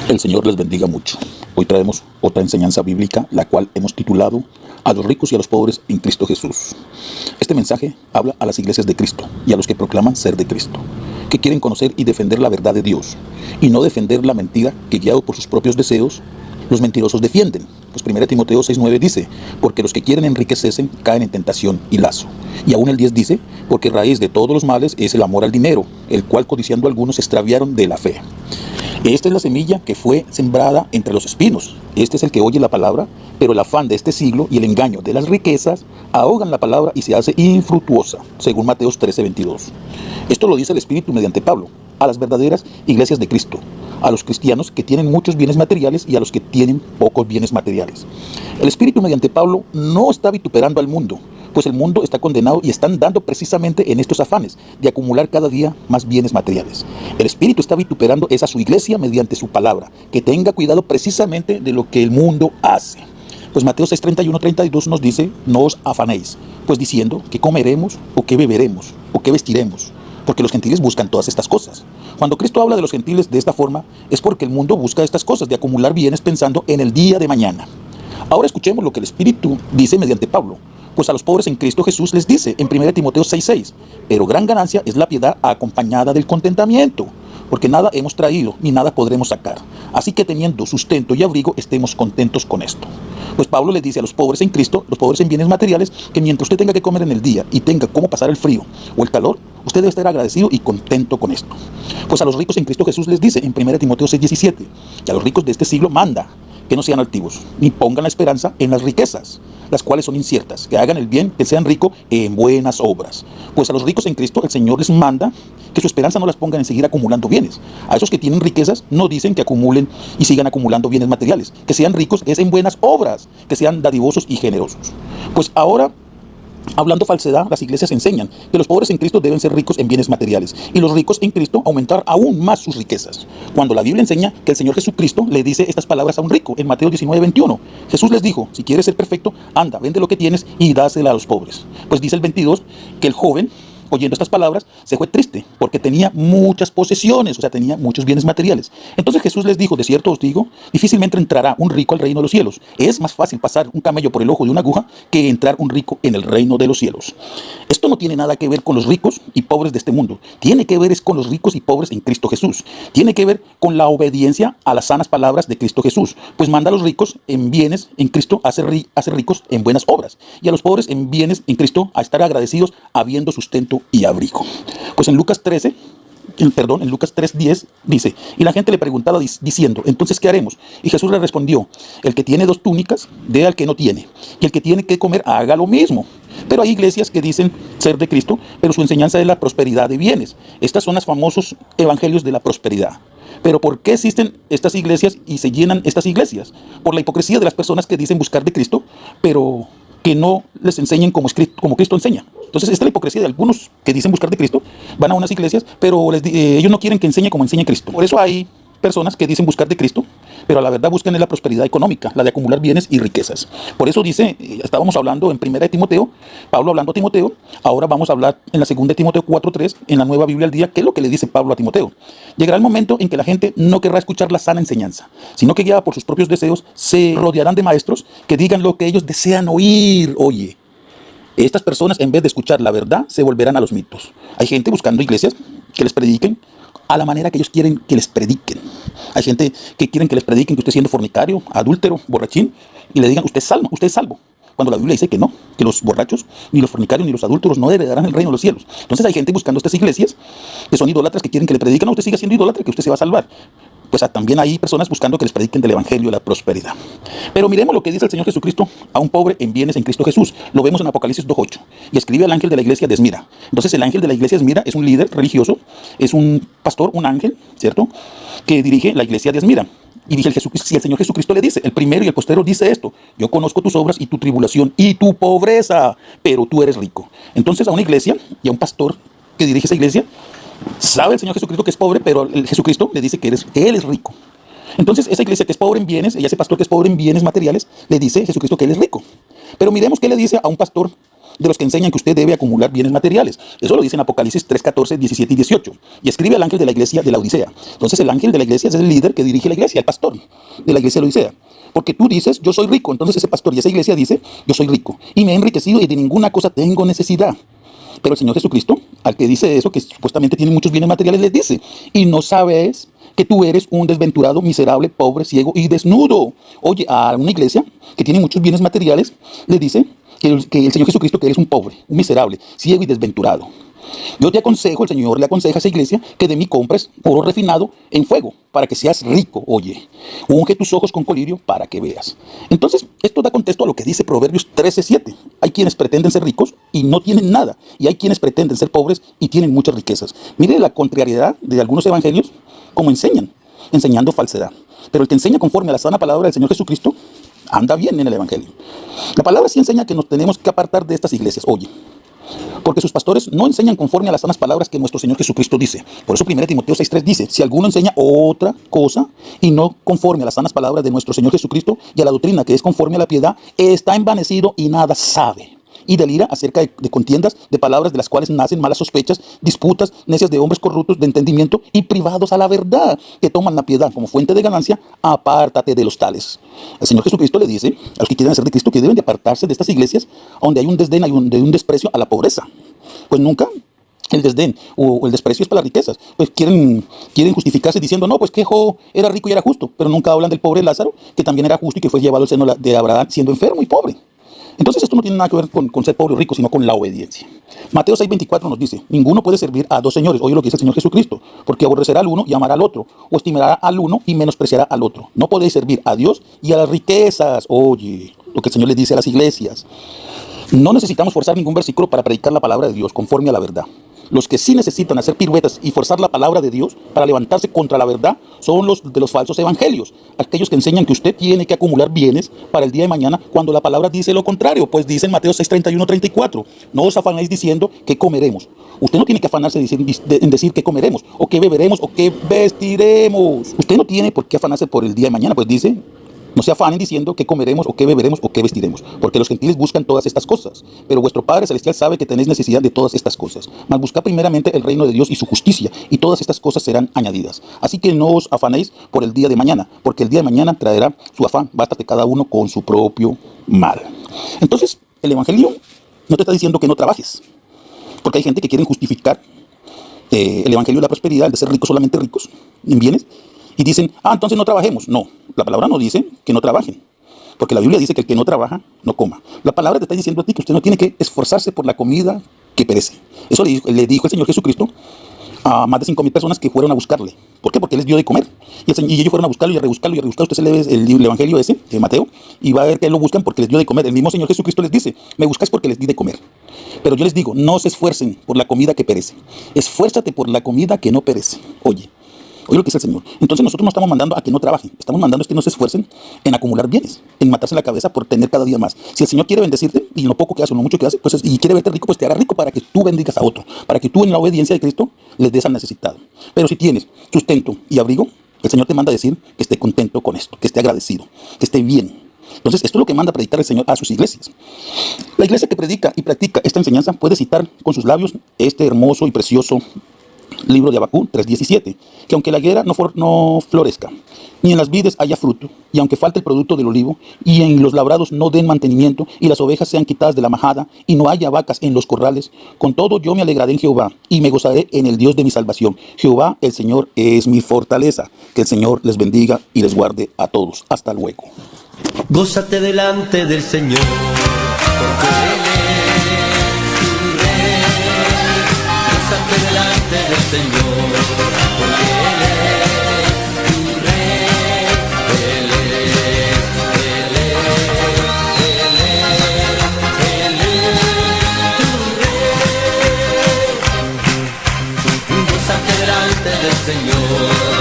El Señor les bendiga mucho. Hoy traemos otra enseñanza bíblica, la cual hemos titulado A los ricos y a los pobres en Cristo Jesús. Este mensaje habla a las iglesias de Cristo y a los que proclaman ser de Cristo, que quieren conocer y defender la verdad de Dios, y no defender la mentira que, guiado por sus propios deseos, los mentirosos defienden. Pues 1 Timoteo 6:9 dice, porque los que quieren enriquecerse caen en tentación y lazo. Y aún el 10 dice, porque raíz de todos los males es el amor al dinero, el cual codiciando algunos se extraviaron de la fe. Esta es la semilla que fue sembrada entre los espinos. Este es el que oye la palabra, pero el afán de este siglo y el engaño de las riquezas ahogan la palabra y se hace infructuosa, según Mateos 13:22. Esto lo dice el Espíritu mediante Pablo, a las verdaderas iglesias de Cristo, a los cristianos que tienen muchos bienes materiales y a los que tienen pocos bienes materiales. El Espíritu mediante Pablo no está vituperando al mundo, pues el mundo está condenado y están dando precisamente en estos afanes de acumular cada día más bienes materiales. El Espíritu está vituperando a su iglesia mediante su palabra, que tenga cuidado precisamente de lo que el mundo hace. Pues Mateo 6:31-32 nos dice, no os afanéis, pues diciendo que comeremos o que beberemos o que vestiremos, porque los gentiles buscan todas estas cosas. Cuando Cristo habla de los gentiles de esta forma, es porque el mundo busca estas cosas de acumular bienes pensando en el día de mañana. Ahora escuchemos lo que el Espíritu dice mediante Pablo. Pues a los pobres en Cristo Jesús les dice en 1 Timoteo 6:6, pero gran ganancia es la piedad acompañada del contentamiento, porque nada hemos traído ni nada podremos sacar. Así que teniendo sustento y abrigo, estemos contentos con esto. Pues Pablo les dice a los pobres en Cristo, los pobres en bienes materiales, que mientras usted tenga que comer en el día y tenga cómo pasar el frío o el calor, usted debe estar agradecido y contento con esto. Pues a los ricos en Cristo Jesús les dice en 1 Timoteo 6:17, que a los ricos de este siglo manda que no sean altivos, ni pongan la esperanza en las riquezas, las cuales son inciertas, que hagan el bien, que sean ricos en buenas obras. Pues a los ricos en Cristo el Señor les manda que su esperanza no las pongan en seguir acumulando bienes. A esos que tienen riquezas no dicen que acumulen y sigan acumulando bienes materiales, que sean ricos es en buenas obras, que sean dadivosos y generosos. Pues ahora, hablando falsedad, las iglesias enseñan que los pobres en Cristo deben ser ricos en bienes materiales y los ricos en Cristo aumentar aún más sus riquezas. Cuando la Biblia enseña que el Señor Jesucristo le dice estas palabras a un rico en Mateo 19:21. Jesús les dijo, si quieres ser perfecto, anda, vende lo que tienes y dásela a los pobres. Pues dice el 22 que el joven, oyendo estas palabras, se fue triste porque tenía muchas posesiones, o sea, tenía muchos bienes materiales. Entonces Jesús les dijo, de cierto os digo, difícilmente entrará un rico al reino de los cielos. Es más fácil pasar un camello por el ojo de una aguja que entrar un rico en el reino de los cielos. Esto no tiene nada que ver con los ricos y pobres de este mundo. Tiene que ver es con los ricos y pobres en Cristo Jesús. Tiene que ver con la obediencia a las sanas palabras de Cristo Jesús. Pues manda a los ricos en bienes en Cristo a ser ricos en buenas obras. Y a los pobres en bienes en Cristo a estar agradecidos habiendo sustento y abrigo. Pues en Lucas 3:10 dice, y la gente le preguntaba diciendo, entonces ¿qué haremos? Y Jesús le respondió, el que tiene 2 túnicas, dé al que no tiene, y el que tiene que comer, haga lo mismo. Pero hay iglesias que dicen ser de Cristo, pero su enseñanza es la prosperidad de bienes. Estas son los famosos evangelios de la prosperidad. Pero ¿por qué existen estas iglesias y se llenan estas iglesias? Por la hipocresía de las personas que dicen buscar de Cristo, pero que no les enseñen como Cristo enseña. Entonces, esta es la hipocresía de algunos que dicen buscar de Cristo, van a unas iglesias, pero ellos no quieren que enseñe como enseña Cristo. Por eso hay personas que dicen buscar de Cristo, pero a la verdad buscan la prosperidad económica, la de acumular bienes y riquezas. Por eso dice, estábamos hablando en 1 Timoteo, Pablo hablando a Timoteo, ahora vamos a hablar en la 2 Timoteo 4:3, en la Nueva Biblia al Día, qué es lo que le dice Pablo a Timoteo. Llegará el momento en que la gente no querrá escuchar la sana enseñanza, sino que guiada por sus propios deseos, se rodearán de maestros que digan lo que ellos desean oír. Oye, estas personas en vez de escuchar la verdad, se volverán a los mitos. Hay gente buscando iglesias que les prediquen a la manera que ellos quieren que les prediquen. Hay gente que quieren que les prediquen que usted siendo fornicario, adúltero, borrachín, y le digan, usted es salvo. Cuando la Biblia dice que no, que los borrachos, ni los fornicarios, ni los adúlteros no heredarán el reino de los cielos. Entonces hay gente buscando estas iglesias que son idólatras, que quieren que le prediquen, no, usted siga siendo idólatra, que usted se va a salvar. Pues también hay personas buscando que les prediquen del evangelio de la prosperidad. Pero miremos lo que dice el Señor Jesucristo a un pobre en bienes en Cristo Jesús. Lo vemos en Apocalipsis 2:8. Y escribe al ángel de la iglesia de Esmira. Entonces el ángel de la iglesia de Esmira es un líder religioso, es un pastor, un ángel, ¿cierto?, que dirige la iglesia de Esmira. Y dije, si el Señor Jesucristo le dice, el primero y el postero dice esto, yo conozco tus obras y tu tribulación y tu pobreza, pero tú eres rico. Entonces a una iglesia y a un pastor que dirige esa iglesia, sabe el Señor Jesucristo que es pobre, pero el Jesucristo le dice que Él es rico. Entonces esa iglesia que es pobre en bienes, y ese pastor que es pobre en bienes materiales, le dice a Jesucristo que Él es rico. Pero miremos qué le dice a un pastor de los que enseñan que usted debe acumular bienes materiales. Eso lo dice en Apocalipsis 3, 14, 17 y 18. Y escribe al ángel de la iglesia de la Odisea. Entonces el ángel de la iglesia es el líder que dirige la iglesia, el pastor de la iglesia de la Odisea. Porque tú dices, yo soy rico. Entonces ese pastor y esa iglesia dice, yo soy rico y me he enriquecido y de ninguna cosa tengo necesidad. Pero el Señor Jesucristo, al que dice eso, que supuestamente tiene muchos bienes materiales, les dice, y no sabes que tú eres un desventurado, miserable, pobre, ciego y desnudo. Oye, a una iglesia que tiene muchos bienes materiales, le dice que el Señor Jesucristo que eres un pobre, un miserable, ciego y desventurado. Yo te aconsejo, el Señor le aconseja a esa iglesia que de mí compres oro refinado en fuego para que seas rico. Oye, unge tus ojos con colirio para que veas. Entonces, esto da contexto a lo que dice Proverbios 13:7. Hay quienes pretenden ser ricos y no tienen nada. Y hay quienes pretenden ser pobres y tienen muchas riquezas. Mire la contrariedad de algunos evangelios, como enseñando falsedad. Pero el que enseña conforme a la sana palabra del Señor Jesucristo, anda bien en el evangelio. La palabra sí enseña que nos tenemos que apartar de estas iglesias. Oye, porque sus pastores no enseñan conforme a las sanas palabras que nuestro Señor Jesucristo dice. Por eso 1 Timoteo 6:3 dice, si alguno enseña otra cosa y no conforme a las sanas palabras de nuestro Señor Jesucristo y a la doctrina que es conforme a la piedad, está envanecido y nada sabe. Y delira acerca de contiendas, de palabras de las cuales nacen malas sospechas, disputas, necias de hombres corruptos de entendimiento y privados a la verdad, que toman la piedad como fuente de ganancia. Apártate de los tales. El Señor Jesucristo le dice a los que quieren ser de Cristo que deben de apartarse de estas iglesias donde hay un desdén, hay un desprecio a la pobreza. Pues nunca el desdén o el desprecio es para las riquezas. Pues quieren justificarse diciendo, no, pues que Job era rico y era justo, pero nunca hablan del pobre Lázaro, que también era justo y que fue llevado al seno de Abraham siendo enfermo y pobre. Entonces esto no tiene nada que ver con ser pobre o rico, sino con la obediencia. Mateo 6:24 nos dice, ninguno puede servir a dos señores. Oye lo que dice el Señor Jesucristo, porque aborrecerá al uno y amará al otro, o estimará al uno y menospreciará al otro. No podéis servir a Dios y a las riquezas. Oye, lo que el Señor le dice a las iglesias. No necesitamos forzar ningún versículo para predicar la palabra de Dios conforme a la verdad. Los que sí necesitan hacer piruetas y forzar la palabra de Dios para levantarse contra la verdad son los de los falsos evangelios. Aquellos que enseñan que usted tiene que acumular bienes para el día de mañana cuando la palabra dice lo contrario. Pues dice en Mateo 6:31-34, no os afanéis diciendo qué comeremos. Usted no tiene que afanarse en decir qué comeremos, o qué beberemos, o qué vestiremos. Usted no tiene por qué afanarse por el día de mañana, pues dice, no se afanen diciendo qué comeremos, o qué beberemos, o qué vestiremos, porque los gentiles buscan todas estas cosas. Pero vuestro Padre Celestial sabe que tenéis necesidad de todas estas cosas. Mas buscad primeramente el reino de Dios y su justicia, y todas estas cosas serán añadidas. Así que no os afanéis por el día de mañana, porque el día de mañana traerá su afán. Bástate cada uno con su propio mal. Entonces, el Evangelio no te está diciendo que no trabajes, porque hay gente que quiere justificar el Evangelio de la prosperidad, el de ser ricos, solamente ricos en bienes, y dicen, entonces no trabajemos. No, la palabra no dice que no trabajen, porque la Biblia dice que el que no trabaja, no coma. La palabra te está diciendo a ti que usted no tiene que esforzarse por la comida que perece. Eso le dijo el Señor Jesucristo a más de 5,000 personas que fueron a buscarle. ¿Por qué? Porque Él les dio de comer. Y ellos fueron a buscarlo y a rebuscarlo y a rebuscarlo. Usted se lee el Evangelio ese, de Mateo, y va a ver que lo buscan porque les dio de comer. El mismo Señor Jesucristo les dice, me buscáis porque les di de comer. Pero yo les digo, no se esfuercen por la comida que perece. Esfuérzate por la comida que no perece. Oye lo que dice el Señor. Entonces nosotros no estamos mandando a que no trabajen. Estamos mandando a que no se esfuercen en acumular bienes, en matarse la cabeza por tener cada día más. Si el Señor quiere bendecirte, y lo poco que hace o lo mucho que hace, pues, y quiere verte rico, pues te hará rico para que tú bendigas a otro. Para que tú en la obediencia de Cristo les des al necesitado. Pero si tienes sustento y abrigo, el Señor te manda a decir que esté contento con esto, que esté agradecido, que esté bien. Entonces, esto es lo que manda a predicar el Señor a sus iglesias. La iglesia que predica y practica esta enseñanza puede citar con sus labios este hermoso y precioso libro de Habacuc 3:17, que aunque la higuera no florezca, ni en las vides haya fruto, y aunque falte el producto del olivo, y en los labrados no den mantenimiento, y las ovejas sean quitadas de la majada, y no haya vacas en los corrales, con todo yo me alegraré en Jehová, y me gozaré en el Dios de mi salvación. Jehová, el Señor, es mi fortaleza. Que el Señor les bendiga y les guarde a todos. Hasta luego. Gózate delante del Señor, porque Él es tu Rey. Gózate delante del Señor, porque Él es tu Rey. Él es tu Rey. Gózate delante del Señor.